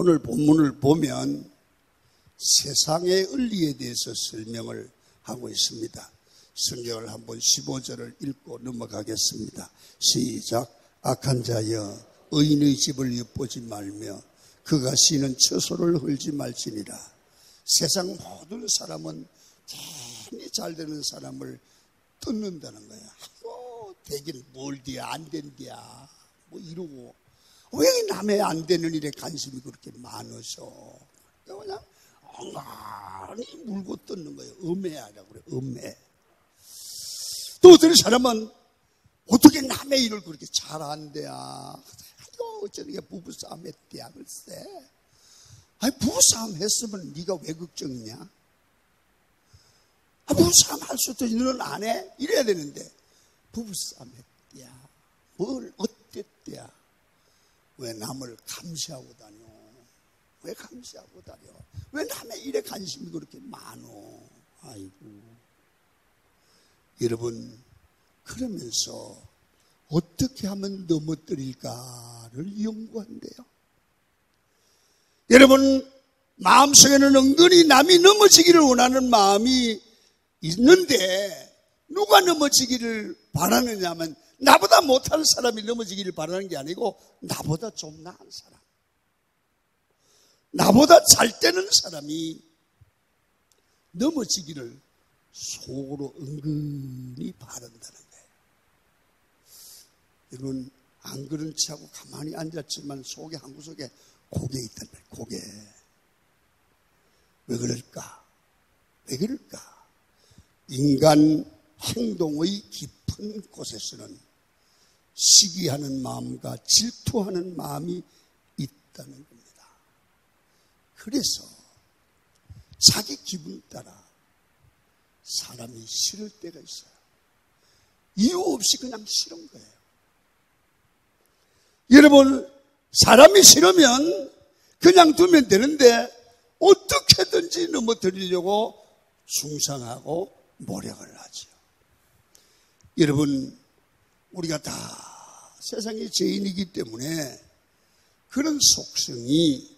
오늘 본문을 보면 세상의 은리에 대해서 설명을 하고 있습니다. 성경을 한번 15절을 읽고 넘어가겠습니다. 시작. 악한 자여 의인의 집을 엿보지 말며 그가 쉬는 처소를 헐지 말지니라. 세상 모든 사람은 괜히 잘 되는 사람을 뜯는다는 거야. 아이고 되길 뭘 돼야 안 된대야 뭐 이러고, 왜 남의 안 되는 일에 관심이 그렇게 많으셔? 그냥 엉간히 물고 뜯는 거예요. 음해하라고 그래. 음해. 또 어떤 사람은 어떻게 남의 일을 그렇게 잘한대야. 아이고 어쩌니까 부부싸움 했대야. 글쎄, 아니 부부싸움 했으면 네가 왜 걱정이냐? 부부싸움 할 수도 있는 너는 안 해? 이래야 되는데 부부싸움 했대야. 뭘 어땠대야. 왜 남을 감시하고 다녀? 왜 감시하고 다녀? 왜 남의 일에 관심이 그렇게 많어? 아이고. 여러분, 그러면서 어떻게 하면 넘어뜨릴까를 연구한대요. 여러분, 마음속에는 은근히 남이 넘어지기를 원하는 마음이 있는데 누가 넘어지기를 바라느냐면 나보다 못하는 사람이 넘어지기를 바라는 게 아니고 나보다 좀 나은 사람, 나보다 잘 되는 사람이 넘어지기를 속으로 은근히 바란다는 거예요. 여러분, 안 그런 체하고 가만히 앉았지만 속에 한구석에 고개 있단 말이에요. 고개. 왜 그럴까? 왜 그럴까? 인간 행동의 깊은 곳에서는 시기하는 마음과 질투하는 마음이 있다는 겁니다. 그래서 자기 기분 따라 사람이 싫을 때가 있어요. 이유 없이 그냥 싫은 거예요. 여러분, 사람이 싫으면 그냥 두면 되는데 어떻게든지 넘어뜨리려고 중상하고 노력을 하죠. 여러분, 우리가 다 세상의 죄인이기 때문에 그런 속성이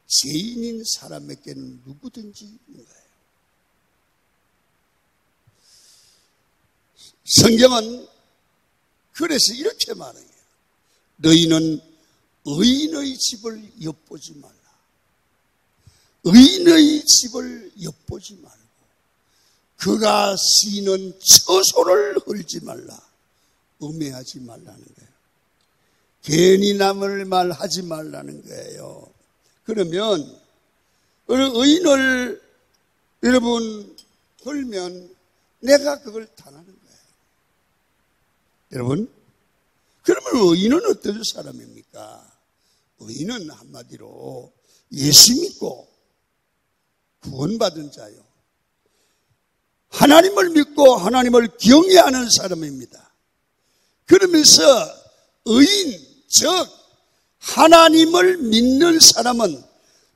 죄인인 사람에게는 누구든지 있는 거예요. 성경은 그래서 이렇게 말해요. 너희는 의인의 집을 엿보지 말라. 의인의 집을 엿보지 말고 그가 쉬는 처소를 헐지 말라. 음해하지 말라는 거예요. 괜히 남을 말하지 말라는 거예요. 그러면 의인을 여러분 헐면 내가 그걸 당하는 거예요. 여러분, 그러면 의인은 어떤 사람입니까? 의인은 한마디로 예수 믿고 구원받은 자요, 하나님을 믿고 하나님을 경외하는 사람입니다. 그러면서 의인, 즉 하나님을 믿는 사람은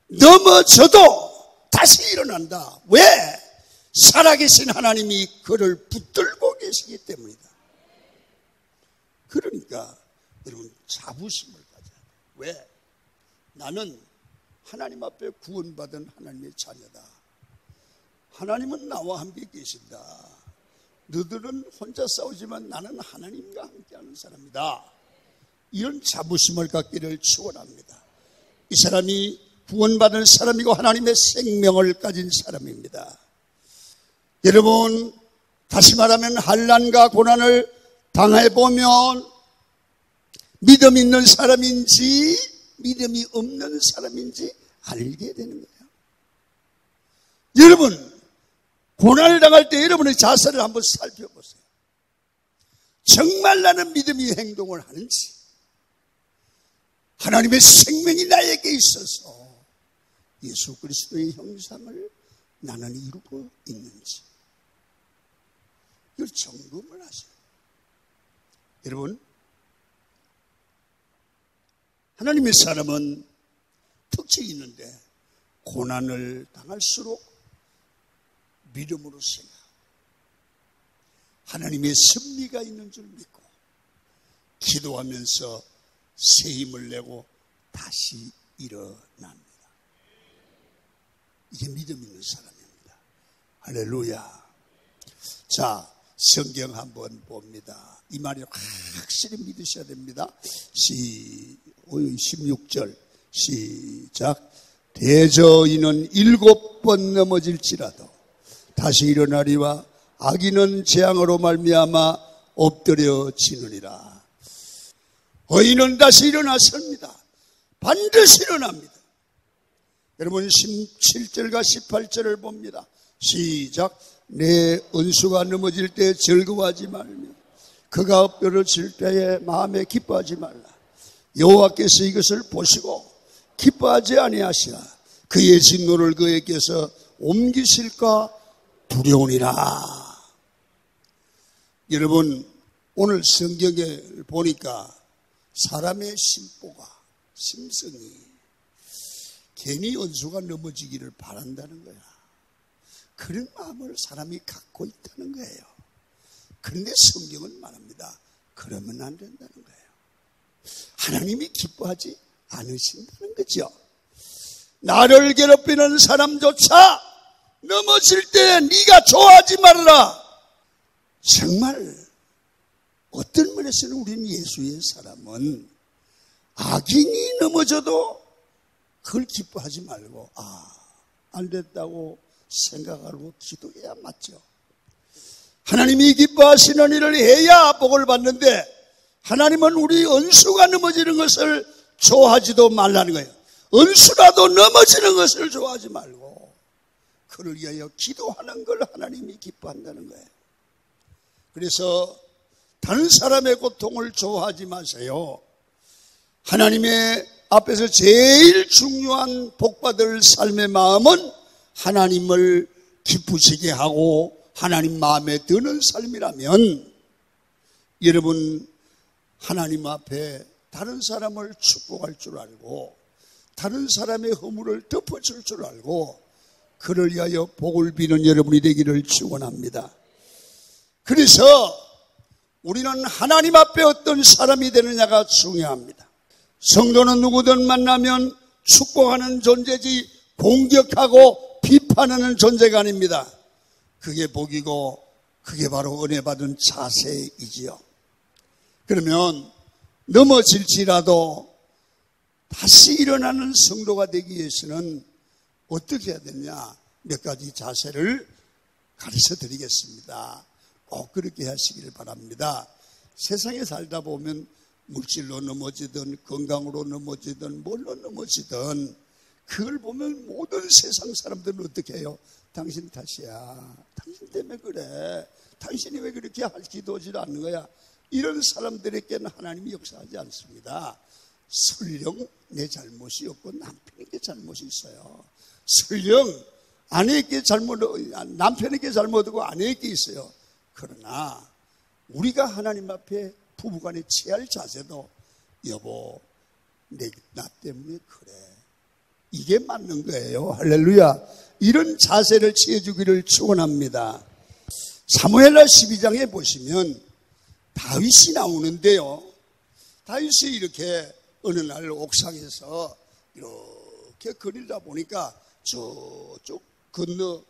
넘어져도 다시 일어난다. 왜? 살아계신 하나님이 그를 붙들고 계시기 때문이다. 그러니까 여러분 자부심을 가져야 돼요. 왜? 나는 하나님 앞에 구원받은 하나님의 자녀다. 하나님은 나와 함께 계신다. 너들은 혼자 싸우지만 나는 하나님과 함께하는 사람이다. 이런 자부심을 갖기를 축원합니다. 이 사람이 구원받은 사람이고 하나님의 생명을 가진 사람입니다. 여러분, 다시 말하면 환난과 고난을 당해보면 믿음 있는 사람인지 믿음이 없는 사람인지 알게 되는 거예요. 여러분, 고난을 당할 때 여러분의 자세를 한번 살펴보세요. 정말 나는 믿음이 행동을 하는지, 하나님의 생명이 나에게 있어서 예수 그리스도의 형상을 나는 이루고 있는지, 이걸 점검을 하세요. 여러분, 하나님의 사람은 특징이 있는데 고난을 당할수록 믿음으로 생각하고 하나님의 섭리가 있는 줄 믿고 기도하면서 새 힘을 내고 다시 일어납니다. 이게 믿음 있는 사람입니다. 할렐루야. 자, 성경 한번 봅니다. 이 말이 확실히 믿으셔야 됩니다. 16절 시작. 대저인은 7번 넘어질지라도 다시 일어나리와 악인은 재앙으로 말미암아 엎드려지느니라. 의인은 다시 일어났습니다. 반드시 일어납니다. 여러분 17절과 18절을 봅니다. 시작. 내 원수가 넘어질 때 즐거워하지 말며 그가 엎드러질 때에 마음에 기뻐하지 말라. 여호와께서 이것을 보시고 기뻐하지 아니하시나 그의 진노를 그에게서 옮기실까 두려우니라. 여러분 오늘 성경에 보니까 사람의 심성이 괜히 원수가 넘어지기를 바란다는 거야. 그런 마음을 사람이 갖고 있다는 거예요. 그런데 성경은 말합니다. 그러면 안 된다는 거예요. 하나님이 기뻐하지 않으신다는 거죠. 나를 괴롭히는 사람조차 넘어질 때 네가 좋아하지 말라. 정말 어떤 면에서는 우리는 예수의 사람은 악인이 넘어져도 그걸 기뻐하지 말고 안 됐다고 생각하고 기도해야 맞죠. 하나님이 기뻐하시는 일을 해야 복을 받는데 하나님은 우리 원수가 넘어지는 것을 좋아하지도 말라는 거예요. 원수라도 넘어지는 것을 좋아하지 말고 그를 위하여 기도하는 걸 하나님이 기뻐한다는 거예요. 그래서 다른 사람의 고통을 좋아하지 마세요. 하나님의 앞에서 제일 중요한 복받을 삶의 마음은 하나님을 기쁘시게 하고 하나님 마음에 드는 삶이라면 여러분 하나님 앞에 다른 사람을 축복할 줄 알고 다른 사람의 허물을 덮어줄 줄 알고 그를 위하여 복을 비는 여러분이 되기를 축원합니다. 그래서 우리는 하나님 앞에 어떤 사람이 되느냐가 중요합니다. 성도는 누구든 만나면 축복하는 존재지 공격하고 비판하는 존재가 아닙니다. 그게 복이고 그게 바로 은혜 받은 자세이지요. 그러면 넘어질지라도 다시 일어나는 성도가 되기 위해서는 어떻게 해야 되냐? 몇 가지 자세를 가르쳐 드리겠습니다. 꼭 그렇게 하시길 바랍니다. 세상에 살다 보면 물질로 넘어지든 건강으로 넘어지든 뭘로 넘어지든 그걸 보면 모든 세상 사람들은 어떻게 해요? 당신 탓이야. 당신 때문에 그래. 당신이 왜 그렇게 기도하지 않는 거야? 이런 사람들에게는 하나님이 역사하지 않습니다. 설령 내 잘못이 없고 남편에게 잘못이 있어요. 설령 아내에게 남편에게 잘못하고 아내에게 있어요. 그러나 우리가 하나님 앞에 부부간에 취할 자세도 여보 나 때문에 그래. 이게 맞는 거예요. 할렐루야. 이런 자세를 취해주기를 축원합니다. 사무엘하 12장에 보시면 다윗이 나오는데요. 다윗이 이렇게 어느 날 옥상에서 이렇게 거닐다 보니까 저쪽 건너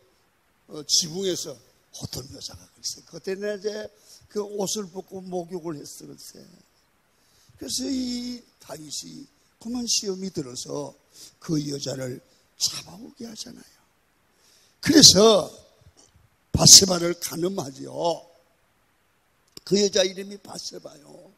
지붕에서 어떤 여자가 글쎄 그때는 이제 그 옷을 벗고 목욕을 했어 글쎄. 그래서 이 다윗이 그만 시험이 들어서 그 여자를 잡아오게 하잖아요. 그래서 바세바를 간음하죠. 그 여자 이름이 바세바요.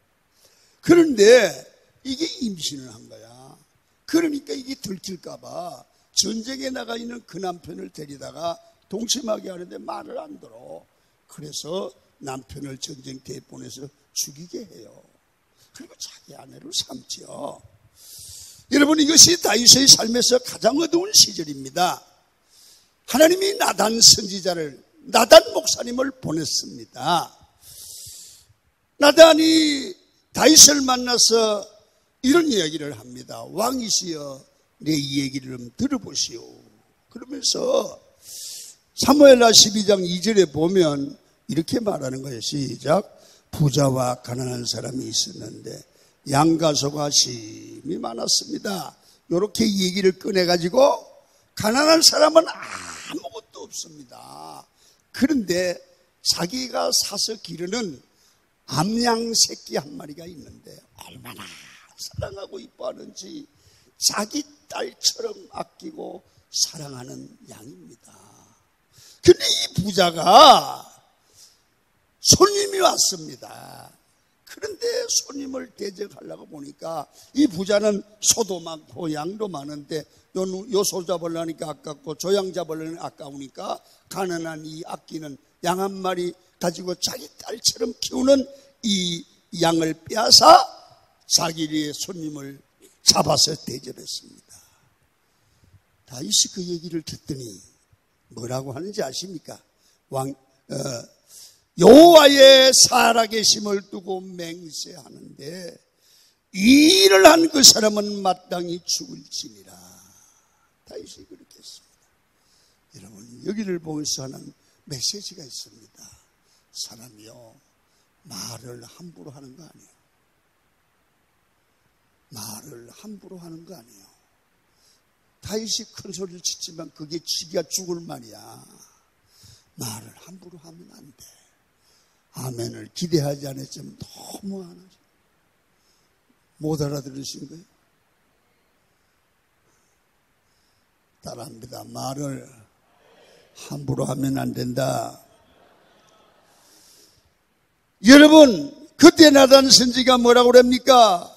그런데 이게 임신을 한 거야. 그러니까 이게 들킬까봐 전쟁에 나가 있는 그 남편을 데리다가 동침하게 하는데 말을 안 들어. 그래서 남편을 전쟁터에 보내서 죽이게 해요. 그리고 자기 아내를 삼죠. 여러분 이것이 다윗의 삶에서 가장 어두운 시절입니다. 하나님이 나단 선지자를 나단 목사님을 보냈습니다. 나단이 다윗을 만나서 이런 이야기를 합니다. 왕이시여 내 이 얘기를 좀 들어보시오. 그러면서 사무엘하 12장 2절에 보면 이렇게 말하는 거예요. 시작. 부자와 가난한 사람이 있었는데 양가소가 심이 많았습니다. 이렇게 얘기를 꺼내가지고 가난한 사람은 아무것도 없습니다. 그런데 자기가 사서 기르는 암양 새끼 한 마리가 있는데 얼마나 사랑하고 이뻐하는지 자기 딸처럼 아끼고 사랑하는 양입니다. 근데 이 부자가 손님이 왔습니다. 그런데 손님을 대접하려고 보니까 이 부자는 소도 많고 양도 많은데 요 소 잡으려니까 아깝고 저 양 잡으려니까 아까우니까 가난한 이 아끼는 양 한 마리 가지고 자기 딸처럼 키우는 이 양을 빼앗아 자기의 손님을 잡아서 대접했습니다. 다윗이 그 얘기를 듣더니 뭐라고 하는지 아십니까? 여호와의 살아계심을 두고 맹세하는데 이 일을 한 그 사람은 마땅히 죽을지니라. 다윗이 그렇게 했습니다. 여러분, 여기를 보면서 하는 메시지가 있습니다. 사람이요, 말을 함부로 하는 거 아니에요. 말을 함부로 하는 거 아니에요. 다윗이 큰 소리를 치지만 그게 지가 죽을 말이야. 말을 함부로 하면 안 돼. 아멘을 기대하지 않았지만 너무 안 하죠. 못 알아들으신 거예요? 따라합니다. 말을 함부로 하면 안 된다. 여러분, 그때 나단 선지가 뭐라고 그럽니까?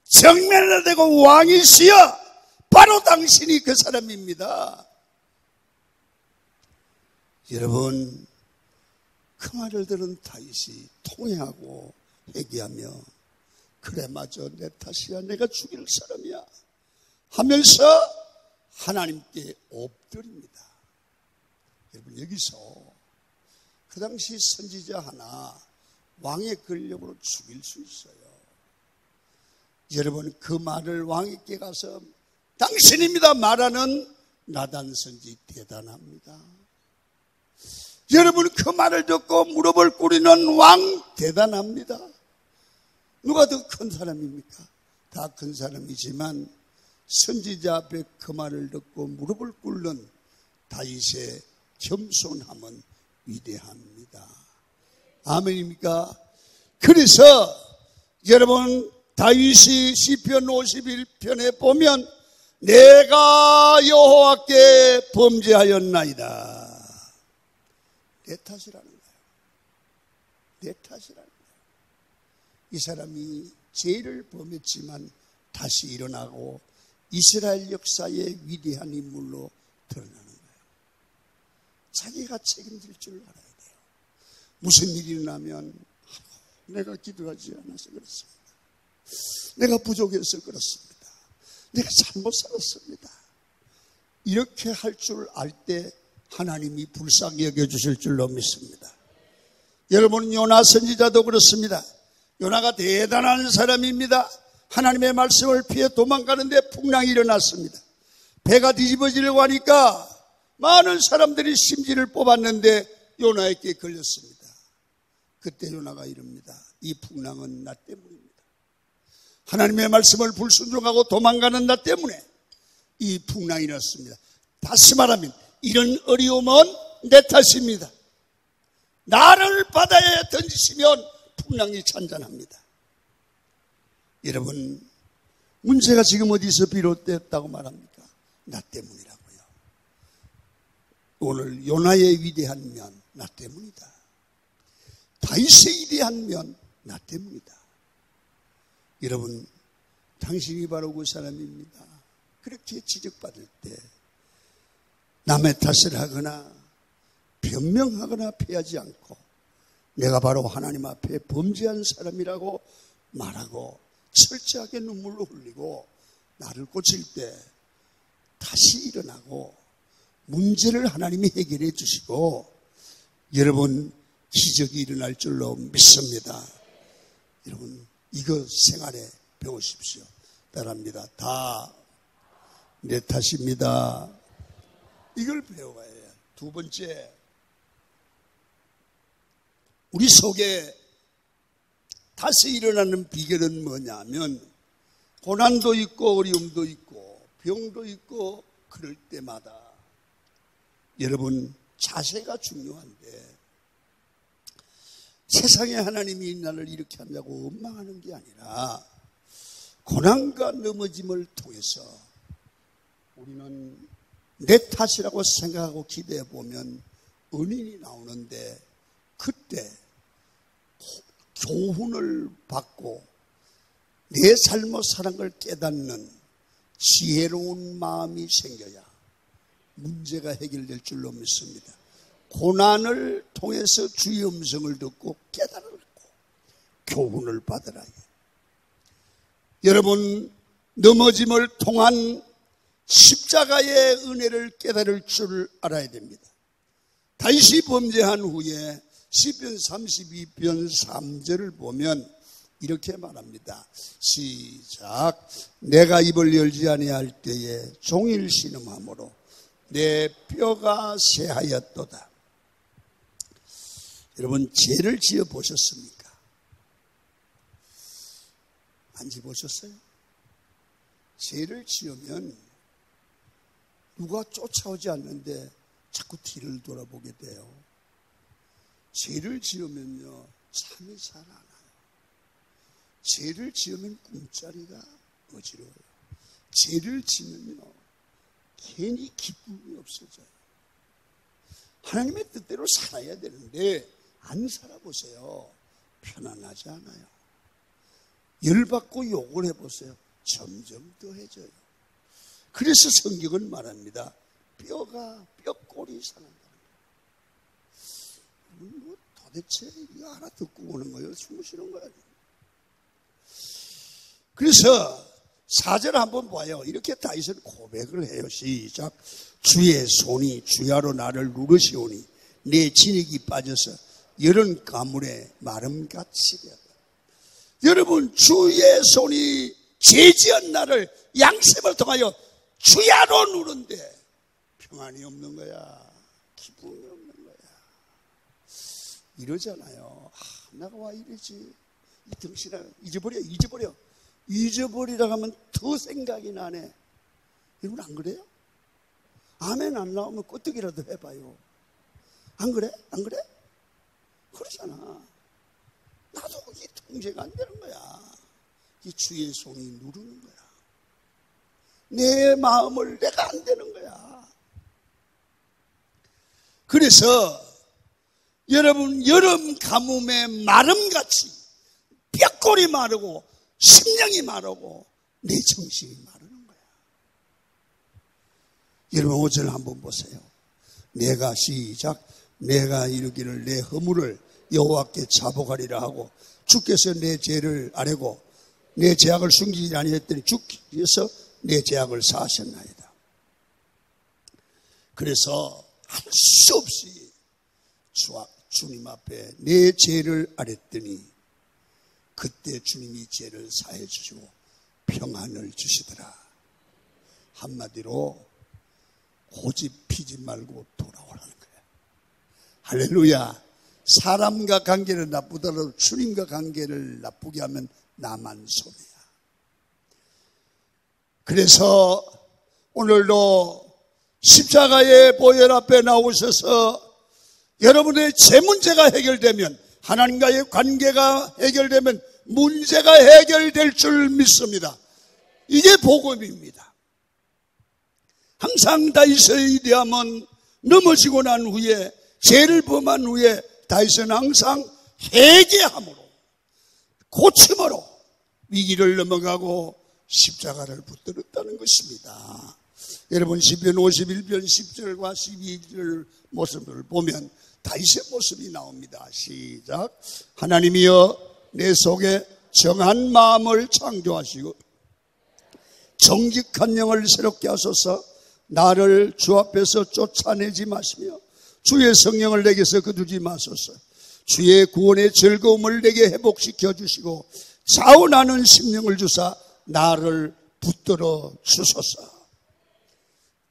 정면에 대고 왕이시여, 바로 당신이 그 사람입니다. 여러분, 그 말을 들은 다윗이 통회하고 회개하며 그래 맞아, 내 탓이야, 내가 죽일 사람이야 하면서 하나님께 엎드립니다. 여러분, 여기서 그 당시 선지자 하나 왕의 권력으로 죽일 수 있어요. 여러분, 그 말을 왕에게 가서 당신입니다 말하는 나단 선지 대단합니다. 여러분, 그 말을 듣고 무릎을 꿇이는 왕 대단합니다. 누가 더 큰 사람입니까? 다 큰 사람이지만 선지자 앞에 그 말을 듣고 무릎을 꿇는 다윗의 겸손함은 위대합니다. 아멘입니까? 그래서 여러분, 다윗이 시편 51편에 보면 내가 여호와께 범죄하였나이다. 내 탓이라는 거예요. 내 탓이라는 거예요. 이 사람이 죄를 범했지만 다시 일어나고 이스라엘 역사의 위대한 인물로 드러나는 거예요. 자기가 책임질 줄 알아야 돼요. 무슨 일이 일어나면 내가 기도하지 않아서 그렇습니다. 내가 부족해서 그렇습니다. 내가 잘못 살았습니다. 이렇게 할 줄 알 때 하나님이 불쌍히 여겨주실 줄로 믿습니다. 여러분, 요나 선지자도 그렇습니다. 요나가 대단한 사람입니다. 하나님의 말씀을 피해 도망가는데 풍랑이 일어났습니다. 배가 뒤집어지려고 하니까 많은 사람들이 심지를 뽑았는데 요나에게 걸렸습니다. 그때 요나가 이릅니다. 이 풍랑은 나 때문입니다. 하나님의 말씀을 불순종하고 도망가는 나 때문에 이 풍랑이 났습니다. 다시 말하면 이런 어려움은 내 탓입니다. 나를 바다에 던지시면 풍랑이 잔잔합니다. 여러분, 문제가 지금 어디서 비롯됐다고 말합니까? 나 때문이라고요. 오늘 요나의 위대한 면, 나 때문이다. 다윗의 위대한 면, 나 때문이다. 여러분, 당신이 바로 그 사람입니다. 그렇게 지적받을 때 남의 탓을 하거나 변명하거나 피하지 않고 내가 바로 하나님 앞에 범죄한 사람이라고 말하고 철저하게 눈물로 흘리고 나를 고칠 때 다시 일어나고 문제를 하나님이 해결해 주시고 여러분, 기적이 일어날 줄로 믿습니다. 여러분, 이거 생활에 배우십시오. 따라합니다. 다 내 탓입니다. 이걸 배워가야 해요. 두 번째, 우리 속에 다시 일어나는 비결은 뭐냐면 고난도 있고 어려움도 있고 병도 있고 그럴 때마다 여러분 자세가 중요한데 세상에 하나님이 나를 이렇게 한다고 원망하는 게 아니라 고난과 넘어짐을 통해서 우리는 내 탓이라고 생각하고 기대해 보면 은인이 나오는데 그때 교훈을 받고 내 잘못 살은 걸 깨닫는 지혜로운 마음이 생겨야 문제가 해결될 줄로 믿습니다. 고난을 통해서 주의 음성을 듣고 깨달고 교훈을 받으라. 여러분 넘어짐을 통한 십자가의 은혜를 깨달을 줄 알아야 됩니다. 다윗이 범죄한 후에 시편 32편 3절을 보면 이렇게 말합니다. 시작. 내가 입을 열지 아니할 때에 종일 신음함으로 내 뼈가 새하였도다. 여러분 죄를 지어 보셨습니까? 안 지어보셨어요? 죄를 지으면 누가 쫓아오지 않는데 자꾸 뒤를 돌아보게 돼요. 죄를 지으면요 잠이 잘 안 와요. 죄를 지으면 꿈자리가 어지러워요. 죄를 지으면요 괜히 기쁨이 없어져요. 하나님의 뜻대로 살아야 되는데 안 살아보세요. 편안하지 않아요. 열받고 욕을 해보세요. 점점 더해져요. 그래서 성경은 말합니다. 뼈골이 상한다는 거예요. 뭐 도대체 이거 하나 듣고 오는 거예요? 숨으시는 거예요? 그래서 4절 한번 봐요. 이렇게 다윗은 고백을 해요. 시작. 주의 손이 주야로 나를 누르시오니 내 진액이 빠져서 여름 가물에 마름같이 되었다. 여러분 주의 손이 죄지은 나를 양심을 통하여 주야로 누른데 평안이 없는 거야. 기쁨이 없는 거야. 이러잖아요. 내가 와 이러지. 이 등신아 잊어버리라 하면 더 생각이 나네. 여러분 안 그래요? 아멘 안 나오면 끄떡이라도 해봐요. 안 그래? 안 그래? 그러잖아. 나도 이 통제가 안 되는 거야. 이 주의 손이 누르는 거야. 내 마음을 내가 안 되는 거야. 그래서 여러분 여름 가뭄에 마름같이 뼈골이 마르고 심령이 마르고 내 정신이 마르는 거야. 여러분 5절 한번 보세요. 내가 시작. 내가 이르기를 내 허물을 여호와께 자복하리라 하고 주께서 내 죄를 아뢰고 내 죄악을 숨기지 아니했더니 주께서 내 죄악을 사하셨나이다. 그래서 할 수 없이 주님 앞에 내 죄를 아뢰더니 그때 주님이 죄를 사해 주시고 평안을 주시더라. 한마디로 고집 피지 말고 돌아오라는 거야. 할렐루야. 사람과 관계를 나쁘더라도 주님과 관계를 나쁘게 하면 나만 손해야. 그래서 오늘도 십자가의 보혈 앞에 나오셔서 여러분의 죄 문제가 해결되면, 하나님과의 관계가 해결되면 문제가 해결될 줄 믿습니다. 이게 복음입니다. 항상 다윗의 위대함은 넘어지고 난 후에, 죄를 범한 후에 다윗은 항상 회개함으로, 고침으로 위기를 넘어가고 십자가를 붙들었다는 것입니다. 여러분 시편 51편 10절과 12절 모습을 보면 다윗의 모습이 나옵니다. 시작. 하나님이여 내 속에 정한 마음을 창조하시고 정직한 영을 새롭게 하소서. 나를 주 앞에서 쫓아내지 마시며 주의 성령을 내게서 거두지 마소서. 주의 구원의 즐거움을 내게 회복시켜 주시고 자원하는 심령을 주사 나를 붙들어 주소서.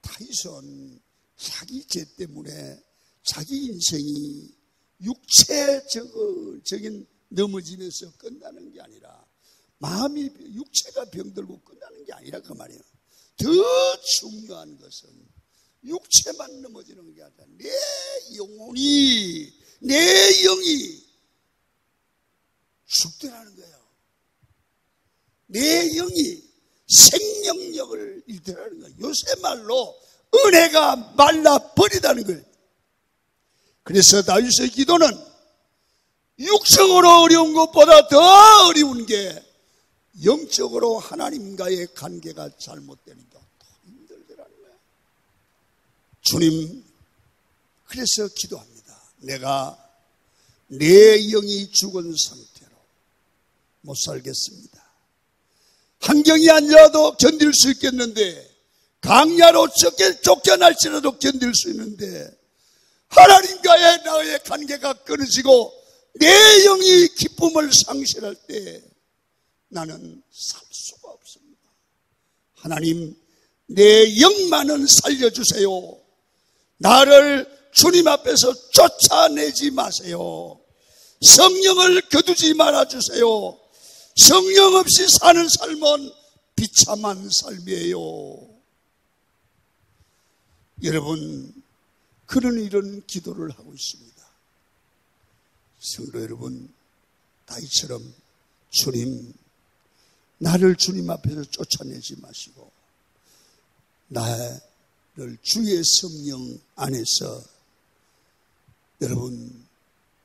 다윗은 자기 죄 때문에 자기 인생이 육체적인 넘어짐에서 끝나는 게 아니라, 마음이 육체가 병들고 끝나는 게 아니라 그 말이에요. 더 중요한 것은 육체만 넘어지는 게 아니라 내 영혼이, 내 영이 죽더라는 거예요. 내 영이 생명력을 잃더라는 거예요. 요새 말로 은혜가 말라버리다는 거예요. 그래서 다윗의 기도는 육적으로 어려운 것보다 더 어려운 게 영적으로 하나님과의 관계가 잘못되니까 더 힘들더라는 거예요. 주님, 그래서 기도합니다. 내가 내 영이 죽은 상태로 못 살겠습니다. 환경이 안 좋아도 견딜 수 있겠는데, 강야로 쫓겨날지라도 견딜 수 있는데, 하나님과의 나의 관계가 끊어지고 내 영이 기쁨을 상실할 때 나는 살 수가 없습니다. 하나님, 내 영만은 살려주세요. 나를 주님 앞에서 쫓아내지 마세요. 성령을 거두지 말아주세요. 성령 없이 사는 삶은 비참한 삶이에요. 여러분, 그런 이런 기도를 하고 있습니다. 성도 여러분, 다윗처럼 주님, 나를 주님 앞에서 쫓아내지 마시고 나를 주의 성령 안에서 여러분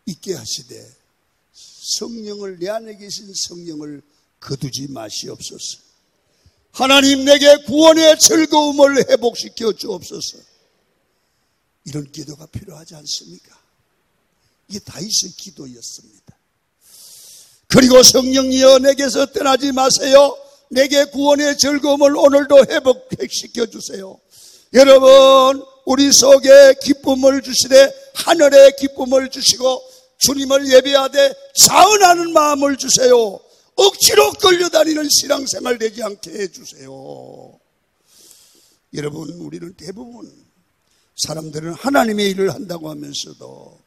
있게 하시되 성령을, 내 안에 계신 성령을 거두지 마시옵소서. 하나님, 내게 구원의 즐거움을 회복시켜 주옵소서. 이런 기도가 필요하지 않습니까? 이게 다윗의 기도였습니다. 그리고 성령이여 내게서 떠나지 마세요. 내게 구원의 즐거움을 오늘도 회복시켜 주세요. 여러분, 우리 속에 기쁨을 주시되 하늘의 기쁨을 주시고 주님을 예배하되 자은하는 마음을 주세요. 억지로 끌려다니는 신앙생활 되지 않게 해주세요. 여러분, 우리는 대부분 사람들은 하나님의 일을 한다고 하면서도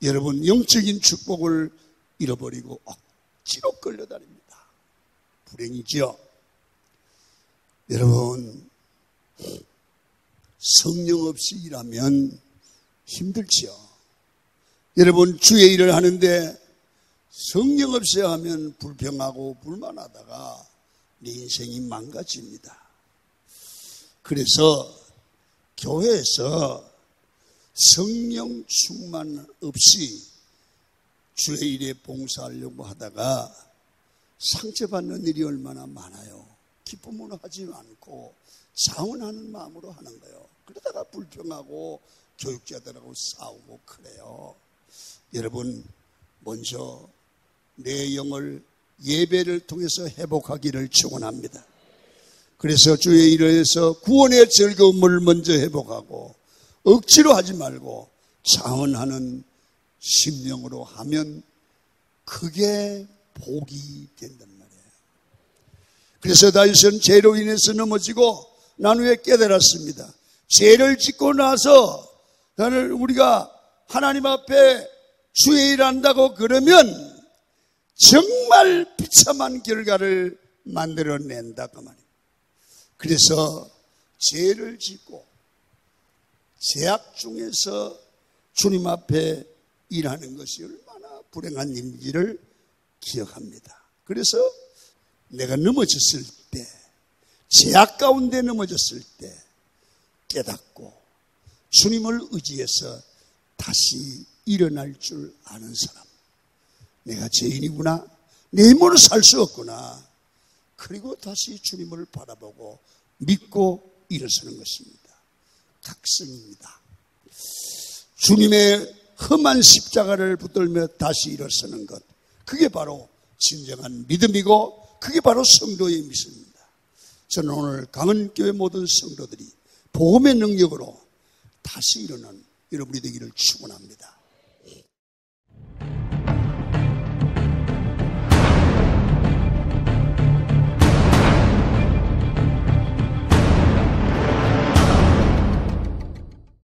여러분 영적인 축복을 잃어버리고 억지로 끌려다닙니다. 불행이죠. 여러분, 성령 없이 일하면 힘들죠. 여러분, 주의 일을 하는데 성령 없이 하면 불평하고 불만하다가 내 인생이 망가집니다. 그래서 교회에서 성령 충만 없이 주의 일에 봉사하려고 하다가 상처받는 일이 얼마나 많아요. 기쁨으로 하지 않고 자원하는 마음으로 하는 거예요. 그러다가 불평하고 교육자들하고 싸우고 그래요. 여러분, 먼저 내 영을 예배를 통해서 회복하기를 축원합니다. 그래서 주의 일을 해서 구원의 즐거움을 먼저 회복하고 억지로 하지 말고 자원하는 심령으로 하면 그게 복이 된단 말이에요. 그래서 다윗은 죄로 인해서 넘어지고 난 후에 깨달았습니다. 죄를 짓고 나서 우리가 하나님 앞에 주의 일 한다고 그러면 정말 비참한 결과를 만들어낸다 그 말입니다. 그래서 죄를 짓고 죄악 중에서 주님 앞에 일하는 것이 얼마나 불행한 일인지를 기억합니다. 그래서 내가 넘어졌을 때, 죄악 가운데 넘어졌을 때 깨닫고 주님을 의지해서 다시 일어날 줄 아는 사람, 내가 죄인이구나, 내 힘으로 살 수 없구나, 그리고 다시 주님을 바라보고 믿고 일어서는 것입니다. 각성입니다. 주님의 험한 십자가를 붙들며 다시 일어서는 것, 그게 바로 진정한 믿음이고 그게 바로 성도의 믿음입니다. 저는 오늘 강은교회 모든 성도들이 복음의 능력으로 다시 일어나는 여러분이 되기를 축원합니다.